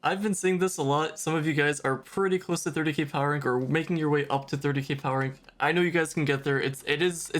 I've been seeing this a lot. Some of you guys are pretty close to 30k power rank or making your way up to 30k power rank. I know you guys can get there. It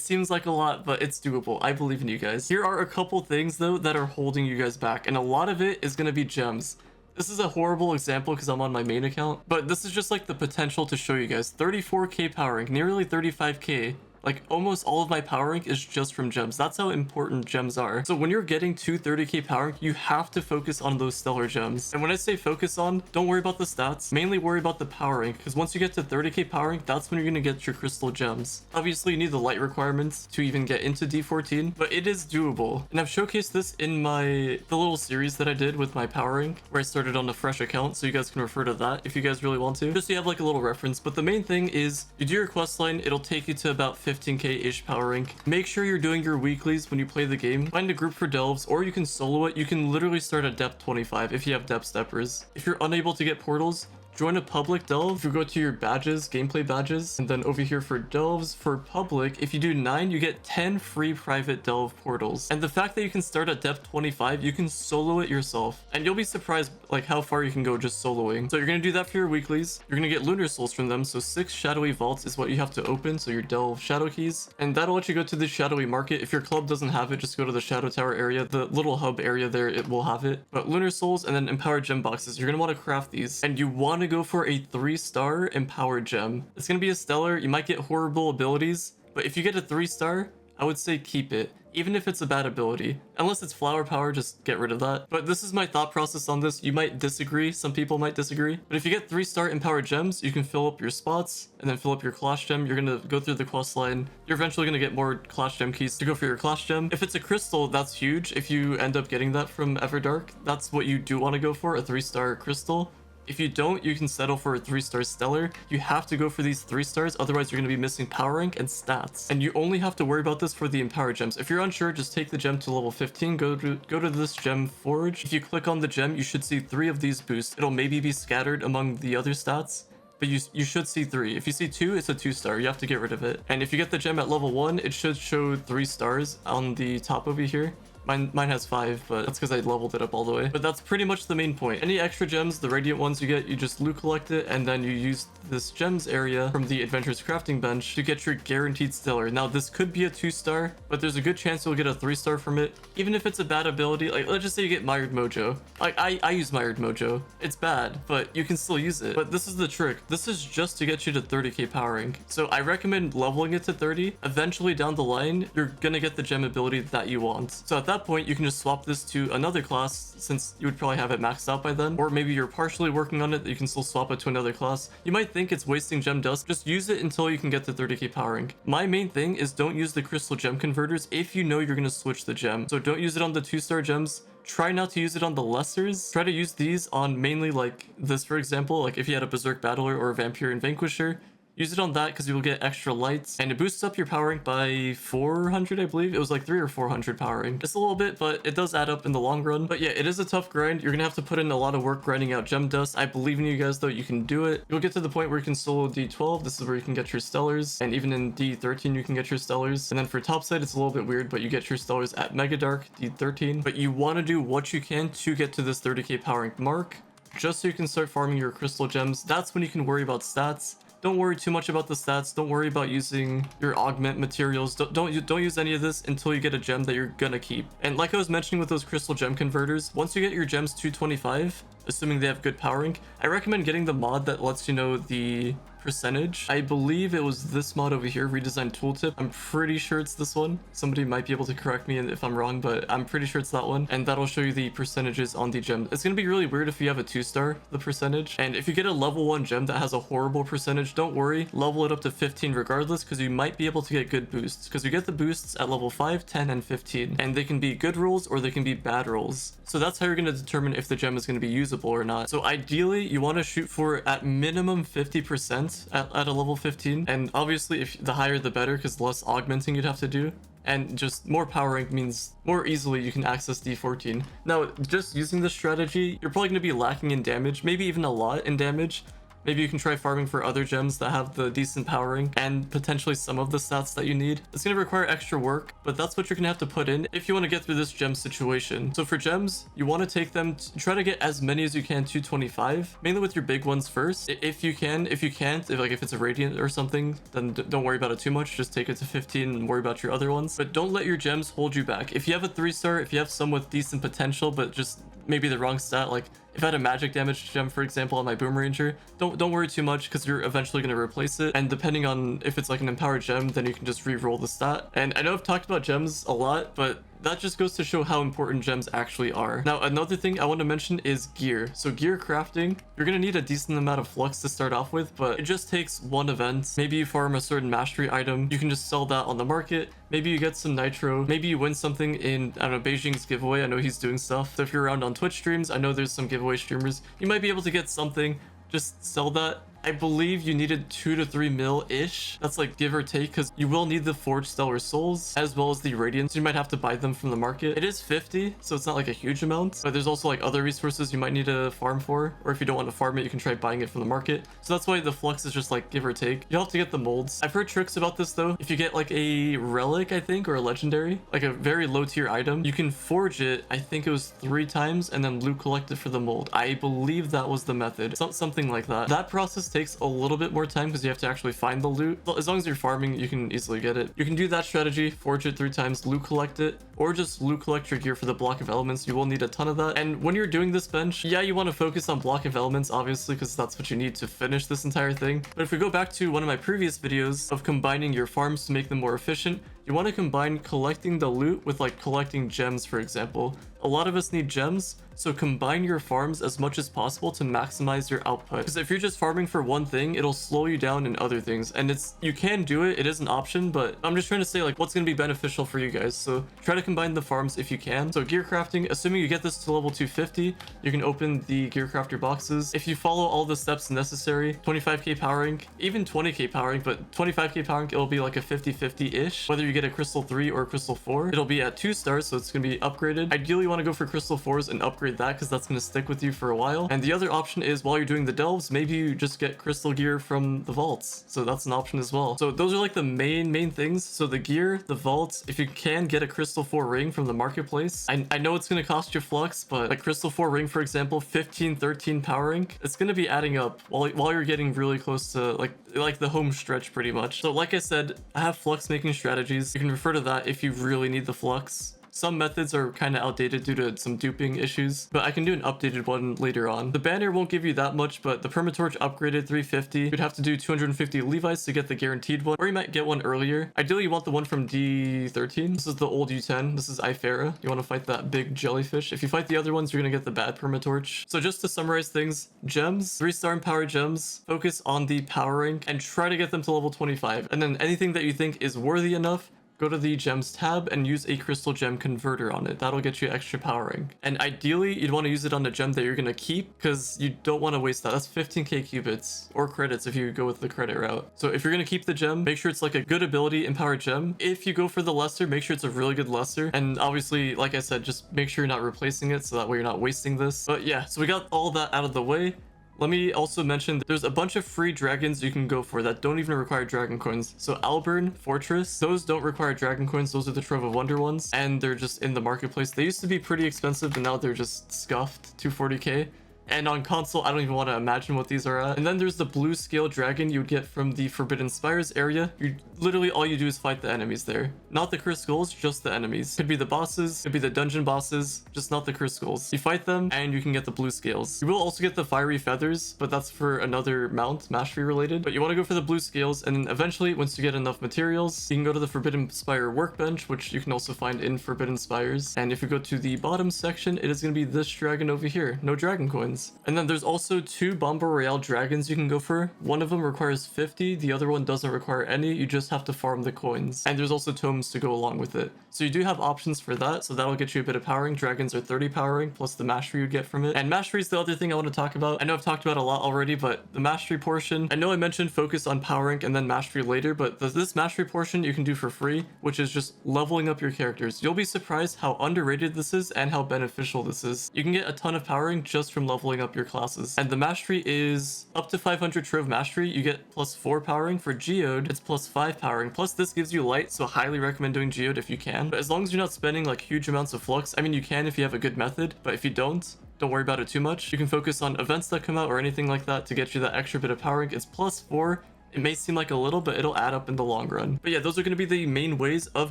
seems like a lot, but it's doable. I believe in you guys. Here are a couple things though that are holding you guys back, and a lot of it is going to be gems. This is a horrible example because I'm on my main account, but this is just like the potential to show you guys. 34k power rank, nearly 35k. Like almost all of my power rank is just from gems. That's how important gems are. So when you're getting to 30k power rank, you have to focus on those stellar gems. And when I say focus on, don't worry about the stats. Mainly worry about the power rank, because once you get to 30k power rank, that's when you're gonna get your crystal gems. Obviously, you need the light requirements to even get into D14, but it is doable. And I've showcased this in the little series that I did with my power rank, where I started on a fresh account, so you guys can refer to that if you guys really want to. Just so you have like a little reference. But the main thing is, you do your quest line, it'll take you to about 15k-ish power rank. Make sure you're doing your weeklies when you play the game. Find a group for delves, or you can solo it. You can literally start at depth 25 if you have depth steppers. If you're unable to get portals, join a public delve. You go to your badges, gameplay badges, and then over here for delves, for public, if you do 9, you get 10 free private delve portals. And the fact that you can start at depth 25, you can solo it yourself. And you'll be surprised like how far you can go just soloing. So you're gonna do that for your weeklies. You're gonna get lunar souls from them. So 6 shadowy vaults is what you have to open. So your delve shadow keys. And that'll let you go to the shadowy market. If your club doesn't have it, just go to the shadow tower area. The little hub area there, it will have it. But lunar souls and then empowered gem boxes. You're gonna want to craft these. And you want to go for a 3-star empowered gem. It's gonna be a stellar. You might get horrible abilities, but if you get a 3-star, I would say keep it, even if it's a bad ability. Unless it's flower power, just get rid of that. But this is my thought process on this. You might disagree, some people might disagree, but if you get 3-star empowered gems, you can fill up your spots and then fill up your clash gem. You're gonna go through the quest line. You're eventually gonna get more clash gem keys to go for your clash gem. If it's a crystal, that's huge. If you end up getting that from Everdark, that's what you do want to go for, a 3-star crystal. If you don't, you can settle for a 3-star stellar. You have to go for these 3 stars, otherwise you're going to be missing power rank and stats. And you only have to worry about this for the empowered gems. If you're unsure, just take the gem to level 15, go to this gem forge. If you click on the gem, you should see 3 of these boosts. It'll maybe be scattered among the other stats, but you should see 3. If you see 2, it's a 2-star. You have to get rid of it. And if you get the gem at level 1, it should show 3 stars on the top over here. Mine has 5, but that's because I leveled it up all the way. But that's pretty much the main point. Any extra gems, the radiant ones you get, you just loot collect it, and then you use this gems area from the adventurers crafting bench to get your guaranteed stellar. Now this could be a 2-star, but there's a good chance you'll get a 3-star from it. Even if it's a bad ability, like let's just say you get mired mojo. Like I use mired mojo. It's bad, but you can still use it. But this is the trick. This is just to get you to 30k power rank. So I recommend leveling it to 30. Eventually down the line, you're gonna get the gem ability that you want. So at that point, you can just swap this to another class, since you would probably have it maxed out by then, or maybe you're partially working on it, you can still swap it to another class. You might think it's wasting gem dust. Just use it until you can get to 30k power rank. My main thing is don't use the crystal gem converters if you know you're going to switch the gem. So don't use it on the 2-star gems. Try not to use it on the lessers. Try to use these on mainly like this, for example, like if you had a berserk battler or a vampirian vanquisher. Use it on that because you will get extra lights, and it boosts up your power rank by 400, I believe. It was like 300 or 400 power rank. It's a little bit, but it does add up in the long run. But yeah, it is a tough grind. You're gonna have to put in a lot of work grinding out gem dust. I believe in you guys though, you can do it. You'll get to the point where you can solo D12. This is where you can get your stellars, and even in D13 you can get your stellars. And then for topside, it's a little bit weird, but you get your stellars at Mega Dark D13. But you want to do what you can to get to this 30k power rank mark, just so you can start farming your crystal gems. That's when you can worry about stats. Don't worry too much about the stats. Don't worry about using your augment materials. Don't use any of this until you get a gem that you're gonna keep. And like I was mentioning with those crystal gem converters, once you get your gems to 25, assuming they have good power rank, I recommend getting the mod that lets you know the percentage. I believe it was this mod over here, redesign tooltip. I'm pretty sure it's this one. Somebody might be able to correct me if I'm wrong, but I'm pretty sure it's that one. And that'll show you the percentages on the gem. It's gonna be really weird if you have a 2-star, the percentage. And if you get a level 1 gem that has a horrible percentage, don't worry, level it up to 15 regardless, because you might be able to get good boosts. Because you get the boosts at level 5, 10, and 15. And they can be good rolls or they can be bad rolls. So that's how you're gonna determine if the gem is gonna be usable or not. So ideally, you wanna shoot for at minimum 50%. At a level 15, and obviously if the higher the better, because less augmenting you'd have to do, and just more power rank means more easily you can access D14. Now just using this strategy, you're probably going to be lacking in damage, maybe even a lot in damage, Maybe you can try farming for other gems that have the decent powering and potentially some of the stats that you need. It's going to require extra work, but that's what you're going to have to put in if you want to get through this gem situation. So for gems, you want to take them, try to get as many as you can to 25, mainly with your big ones first. If you can, if you can't, if it's a radiant or something, then don't worry about it too much. Just take it to 15 and worry about your other ones. But don't let your gems hold you back. If you have a 3-star, if you have some with decent potential, but just maybe the wrong stat, like if I had a magic damage gem, for example, on my Boom Ranger, don't worry too much because you're eventually going to replace it. And depending on if it's like an empowered gem, then you can just re-roll the stat. And I know I've talked about gems a lot, but that just goes to show how important gems actually are. Now, another thing I want to mention is gear. So gear crafting, you're going to need a decent amount of flux to start off with, but it just takes one event. Maybe you farm a certain mastery item. You can just sell that on the market. Maybe you get some nitro. Maybe you win something in, I don't know, Beijing's giveaway. I know he's doing stuff. So if you're around on Twitch streams, I know there's some giveaway streamers. You might be able to get something. Just sell that. I believe you needed 2 to 3 mil-ish. That's like give or take, because you will need the Forged Stellar Souls as well as the Radiance. You might have to buy them from the market. It is 50, so it's not like a huge amount, but there's also like other resources you might need to farm for, or if you don't want to farm it, you can try buying it from the market. So that's why the flux is just like give or take. You'll have to get the molds. I've heard tricks about this though. If you get like a relic, I think, or a legendary, like a very low tier item, you can forge it, I think it was 3 times, and then loot collect it for the mold. I believe that was the method. Something like that. That process takes a little bit more time because you have to actually find the loot. As long as you're farming, you can easily get it. You can do that strategy, forge it 3 times, loot collect it, or just loot collect your gear for the block of elements. You will need a ton of that. And when you're doing this bench, yeah, you want to focus on block of elements, obviously, because that's what you need to finish this entire thing. But if we go back to one of my previous videos of combining your farms to make them more efficient, you want to combine collecting the loot with like collecting gems, for example. A lot of us need gems, so combine your farms as much as possible to maximize your output. Because if you're just farming for one thing, it'll slow you down in other things. And you can do it, it is an option, but I'm just trying to say like what's going to be beneficial for you guys. So try to combine the farms if you can. So gear crafting, assuming you get this to level 250, you can open the gear crafter boxes. If you follow all the steps necessary, 25k powering, even 20k powering, but 25k powering, it'll be like a 50-50-ish. Whether you get a crystal 3 or a crystal 4, it'll be at 2 stars, so it's going to be upgraded. Ideally, you want to go for crystal 4s and upgrade that because that's going to stick with you for a while. And the other option is while you're doing the delves, maybe you just get crystal gear from the vaults. So that's an option as well. So those are like the main things. So the gear, the vaults, if you can get a crystal 4 ring from the marketplace, I know it's going to cost you flux, but like crystal 4 ring, for example, 15-13 powering, it's going to be adding up while you're getting really close to like the home stretch pretty much. So like I said, I have flux making strategies. You can refer to that if you really need the flux. Some methods are kind of outdated due to some duping issues, but I can do an updated one later on. The banner won't give you that much, but the permatorch upgraded 350. You'd have to do 250 Levi's to get the guaranteed one, or you might get one earlier. Ideally, you want the one from D13. This is the old U10. This is Ifera. You want to fight that big jellyfish. If you fight the other ones, you're going to get the bad permatorch. So just to summarize things, gems, 3-star empowered gems, focus on the powering and try to get them to level 25. And then anything that you think is worthy enough, go to the gems tab and use a crystal gem converter on it. That'll get you extra powering. And ideally, you'd want to use it on a gem that you're going to keep because you don't want to waste that. That's 15k cubits or credits if you go with the credit route. So if you're going to keep the gem, make sure it's like a good ability empowered gem. If you go for the lesser, make sure it's a really good lesser. And obviously, like I said, just make sure you're not replacing it so that way you're not wasting this. But yeah, so we got all that out of the way. Let me also mention that there's a bunch of free dragons you can go for that don't even require dragon coins. So Alburn, Fortress, those don't require dragon coins. Those are the Trove of Wonder ones, and they're just in the marketplace. They used to be pretty expensive, but now they're just scuffed, 240k. And on console, I don't even want to imagine what these are at. And then there's the blue scale dragon you would get from the Forbidden Spires area. Literally all you do is fight the enemies there. Not the cursed skulls, just the enemies. Could be the bosses, could be the dungeon bosses, just not the cursed skulls. You fight them and you can get the blue scales. You will also get the fiery feathers, but that's for another mount, mastery related. But you want to go for the blue scales, and then eventually, once you get enough materials, you can go to the Forbidden Spire workbench, which you can also find in Forbidden Spires. And if you go to the bottom section, it is going to be this dragon over here. No dragon coins. And then there's also 2 Bomber Royale dragons you can go for. One of them requires 50, the other one doesn't require any. You just have to farm the coins. And there's also tomes to go along with it. So you do have options for that, so that'll get you a bit of powering. Dragons are 30 powering, plus the mastery you get from it. And mastery is the other thing I want to talk about. I know I've talked about a lot already, but the mastery portion, I know I mentioned focus on powering and then mastery later, but this mastery portion you can do for free, which is just leveling up your characters. You'll be surprised how underrated this is and how beneficial this is. You can get a ton of powering just from leveling leveling up your classes. And the mastery is up to 500 Trove mastery. You get +4 powering. For Geode, it's +5 powering. Plus this gives you light, so highly recommend doing Geode if you can. But as long as you're not spending like huge amounts of flux, I mean you can if you have a good method, but if you don't worry about it too much. You can focus on events that come out or anything like that to get you that extra bit of powering. It's +4. It may seem like a little, but it'll add up in the long run. But yeah, those are going to be the main ways of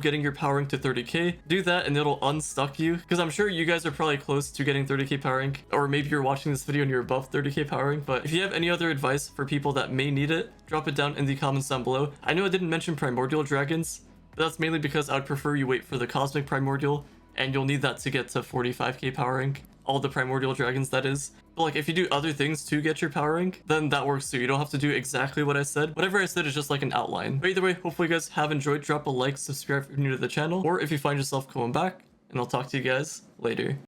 getting your powering to 30k. Do that and it'll unstuck you, because I'm sure you guys are probably close to getting 30k powering, or maybe you're watching this video and you're above 30k powering. But if you have any other advice for people that may need it, drop it down in the comments down below. I know I didn't mention primordial dragons, but that's mainly because I would prefer you wait for the cosmic primordial, and you'll need that to get to 45k powering. All the primordial dragons, that is. But like if you do other things to get your powering, then that works too. You don't have to do exactly what I said. Whatever I said is just like an outline. But either way, hopefully you guys have enjoyed. Drop a like, subscribe if you're new to the channel, or if you find yourself coming back, and I'll talk to you guys later.